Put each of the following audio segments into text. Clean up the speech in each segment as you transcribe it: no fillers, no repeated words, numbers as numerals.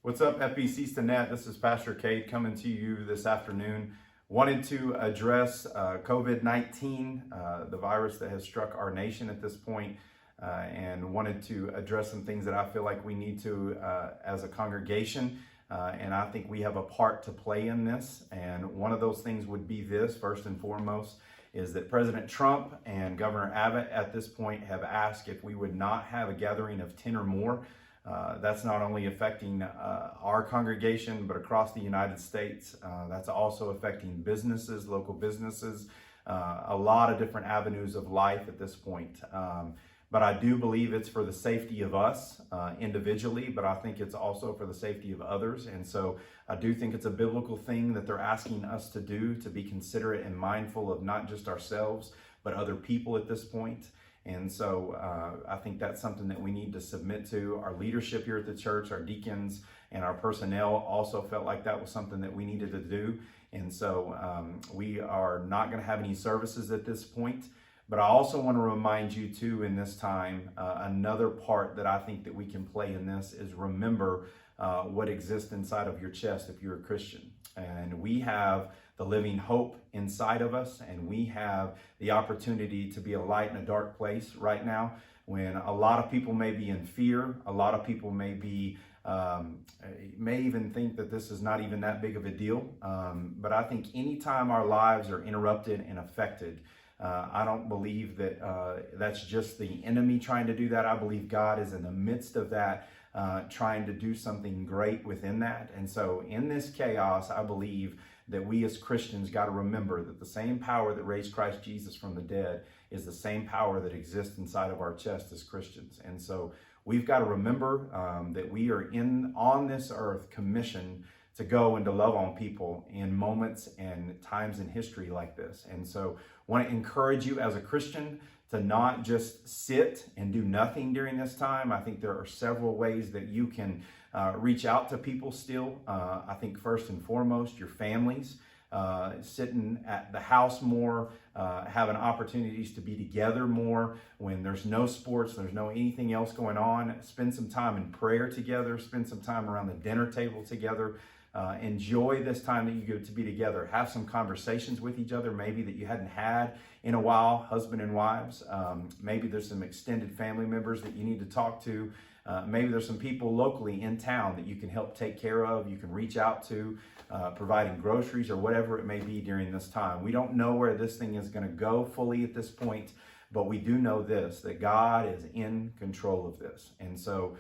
What's up, FBC Stinnett? This is Pastor Kate coming to you this afternoon. Wanted to address COVID-19, the virus that has struck our nation at this point, and wanted to address some things that I feel like we need to as a congregation. And I think we have a part to play in this. And one of those things would be this, first and foremost, is that President Trump and Governor Abbott at this point have asked if we would not have a gathering of 10 or more. That's not only affecting our congregation, but across the United States. That's also affecting businesses, local businesses, a lot of different avenues of life at this point. But I do believe it's for the safety of us individually, but I think it's also for the safety of others. And so I do think it's a biblical thing that they're asking us to do, to be considerate and mindful of not just ourselves, but other people at this point. And so I think that's something that we need to submit to. Our leadership here at the church, our deacons and our personnel also felt like that was something that we needed to do. And so we are not going to have any services at this point. But I also want to remind you too in this time, another part that I think that we can play in this is remember what exists inside of your chest if you're a Christian. And we have the living hope inside of us, and we have the opportunity to be a light in a dark place right now when a lot of people may be in fear. A lot of people may be may even think that this is not even that big of a deal. But I think anytime our lives are interrupted and affected, I don't believe that that's just the enemy trying to do that. I believe God is in the midst of that, trying to do something great within that. And so in this chaos, I believe that we as Christians got to remember that the same power that raised Christ Jesus from the dead is the same power that exists inside of our chest as Christians. And so we've got to remember that we are on this earth commissioned to go and to love on people in moments and times in history like this. And so I want to encourage you as a Christian to not just sit and do nothing during this time. I think there are several ways that you can reach out to people still. I think first and foremost, your families, sitting at the house more, having opportunities to be together more when there's no sports, there's no anything else going on. Spend some time in prayer together, spend some time around the dinner table together. Enjoy this time that you get to be together. Have some conversations with each other, maybe that you hadn't had in a while, husband and wives. Maybe there's some extended family members that you need to talk to. Maybe there's some people locally in town that you can help take care of, you can reach out to, providing groceries or whatever it may be during this time. We don't know where this thing is going to go fully at this point, but we do know this, that God is in control of this. And so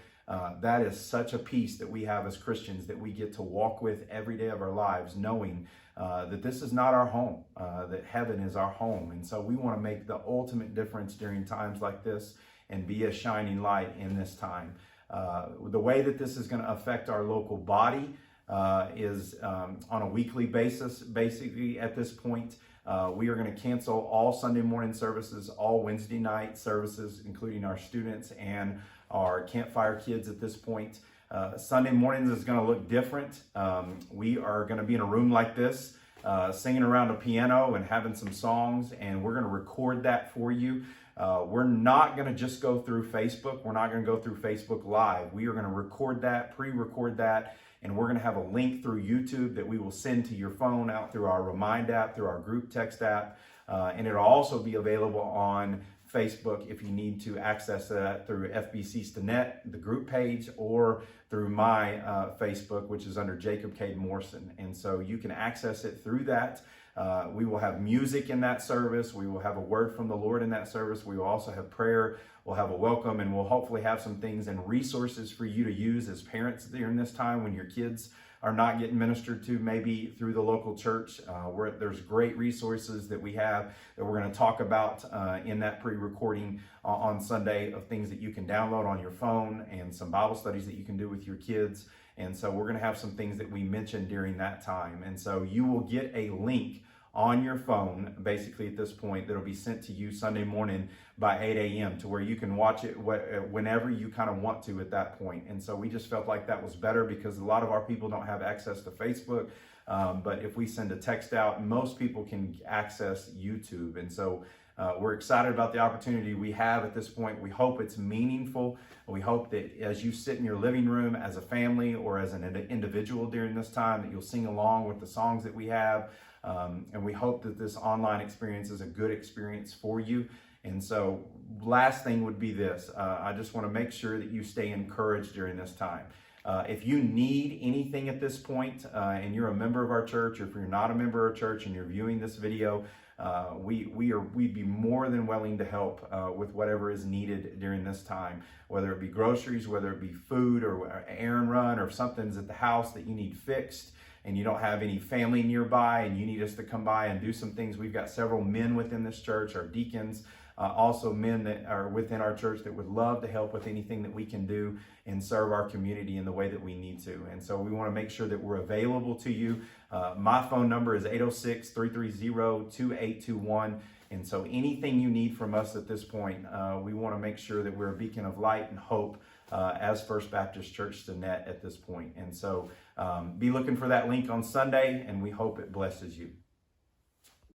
that is such a peace that we have as Christians that we get to walk with every day of our lives, knowing that this is not our home, that heaven is our home. And so we want to make the ultimate difference during times like this and be a shining light in this time. The way that this is going to affect our local body is on a weekly basis. Basically, at this point, we are going to cancel all Sunday morning services, all Wednesday night services, including our students and our campfire kids at this point. Sunday mornings is going to look different. We are going to be in a room like this, singing around a piano and having some songs, and we're going to record that for you. We're not going to just go through Facebook. We're not going to go through Facebook Live. We are going to record that, pre-record that, and we're going to have a link through YouTube that we will send to your phone out through our Remind app, through our group text app, and it'll also be available on Facebook if you need to access that through FBC Stinnett, the group page, or through my Facebook, which is under Jacob Cade Morrison. And so you can access it through that. We will have music in that service. We will have a word from the Lord in that service. We will also have prayer. We'll have a welcome, and we'll hopefully have some things and resources for you to use as parents during this time when your kids are not getting ministered to, maybe through the local church. There's great resources that we have that we're going to talk about in that pre-recording on Sunday, of things that you can download on your phone and some Bible studies that you can do with your kids. And so we're going to have some things that we mentioned during that time. And so you will get a link on your phone, basically at this point, that'll be sent to you Sunday morning by 8 a.m. to where you can watch it whenever you kind of want to at that point. And so we just felt like that was better because a lot of our people don't have access to Facebook. But if we send a text out, most people can access YouTube. And so We're excited about the opportunity we have at this point. We hope it's meaningful. We hope that as you sit in your living room as a family or as an individual during this time, that you'll sing along with the songs that we have. And we hope that this online experience is a good experience for you. And so last thing would be this. I just want to make sure that you stay encouraged during this time. If you need anything at this point, and you're a member of our church, or if you're not a member of our church and you're viewing this video, we'd be more than willing to help with whatever is needed during this time, whether it be groceries, whether it be food or errand run, or something's at the house that you need fixed and you don't have any family nearby and you need us to come by and do some things. We've got several men within this church, our deacons, also men that are within our church that would love to help with anything that we can do and serve our community in the way that we need to. And so we want to make sure that we're available to you. My phone number is 806-330-2821. And so anything you need from us at this point, we want to make sure that we're a beacon of light and hope as First Baptist Church Stinnett at this point. And so be looking for that link on Sunday, and we hope it blesses you.